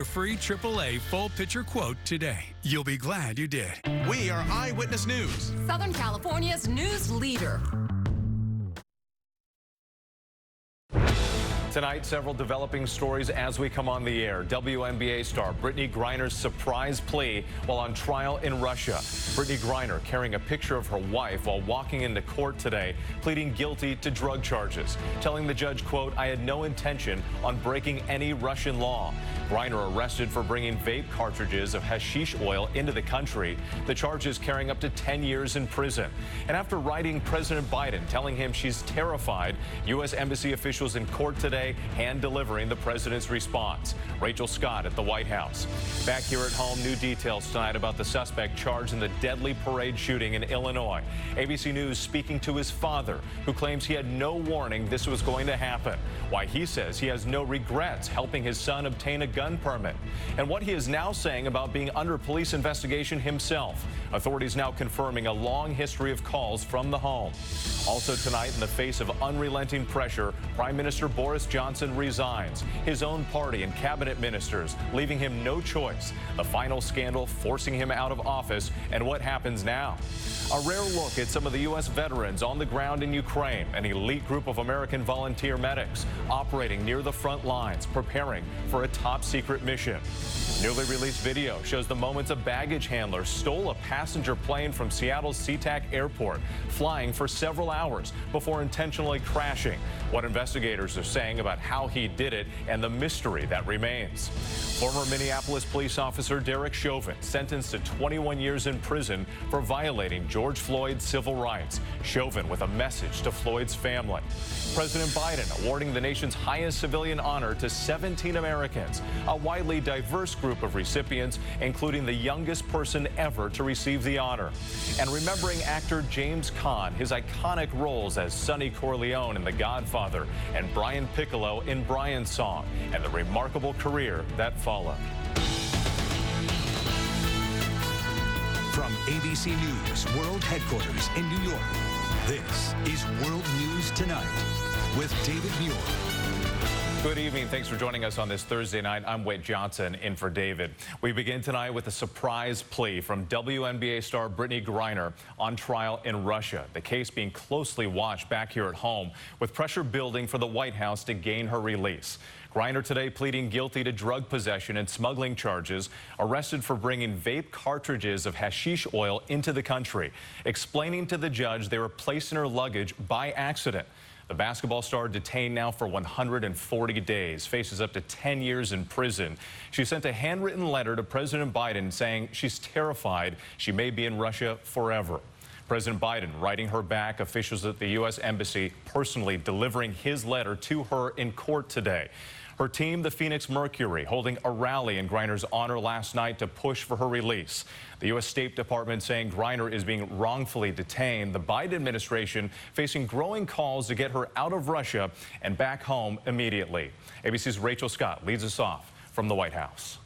A free AAA full picture quote today. You'll be glad you did. We are Eyewitness News, Southern California's news leader. Tonight, several developing stories as we come on the air. WNBA star Brittany Griner's surprise plea while on trial in Russia. Brittany Griner carrying a picture of her wife while walking into court today, pleading guilty to drug charges, telling the judge, quote, "I had no intention on breaking any Russian law." Griner arrested for bringing vape cartridges of hashish oil into the country. The charges carrying up to 10 years in prison. And after writing President Biden, telling him she's terrified, U.S. Embassy officials in court today hand-delivering the president's response. Rachel Scott at the White House. Back here at home, new details tonight about the suspect charged in the deadly parade shooting in Illinois. ABC News speaking to his father, who claims he had no warning this was going to happen. Why he says he has no regrets helping his son obtain a gun permit. And what he is now saying about being under police investigation himself. Authorities now confirming a long history of calls from the home. Also tonight, in the face of unrelenting pressure, Prime Minister Boris Johnson resigns. His own party and cabinet ministers leaving him no choice. The final scandal forcing him out of office, and what happens now. A rare look at some of the U.S. veterans on the ground in Ukraine, an elite group of American volunteer medics operating near the front lines, preparing for a top-secret mission. Newly released video shows the moments a baggage handler stole a passenger plane from Seattle's SeaTac Airport, flying for several hours before intentionally crashing. What investigators are saying about how he did it and the mystery that remains. Former Minneapolis police officer Derek Chauvin sentenced to 21 years in prison for violating George Floyd's civil rights. Chauvin with a message to Floyd's family. President Biden awarding the nation's highest civilian honor to 17 Americans, a widely diverse group of recipients, including the youngest person ever to receive the honor. And remembering actor James Caan, his iconic roles as Sonny Corleone in The Godfather and Brian Piccolo in Brian's Song, and the remarkable career that followed. From ABC News World Headquarters in New York, this is World News Tonight with David Muir. Good evening. Thanks for joining us on this Thursday night. I'm Wade Johnson in for David. We begin tonight with a surprise plea from WNBA star Brittany Griner on trial in Russia. The case being closely watched back here at home, with pressure building for the White House to gain her release. Griner today pleading guilty to drug possession and smuggling charges, arrested for bringing vape cartridges of hashish oil into the country, explaining to the judge they were placed in her luggage by accident. The basketball star detained now for 140 days, faces up to 10 years in prison. She sent a handwritten letter to President Biden saying she's terrified she may be in Russia forever. President Biden writing her back, officials at the U.S. Embassy personally delivering his letter to her in court today. Her team, the Phoenix Mercury, holding a rally in Griner's honor last night to push for her release. The U.S. State Department saying Griner is being wrongfully detained. The Biden administration facing growing calls to get her out of Russia and back home immediately. ABC's Rachel Scott leads us off from the White House.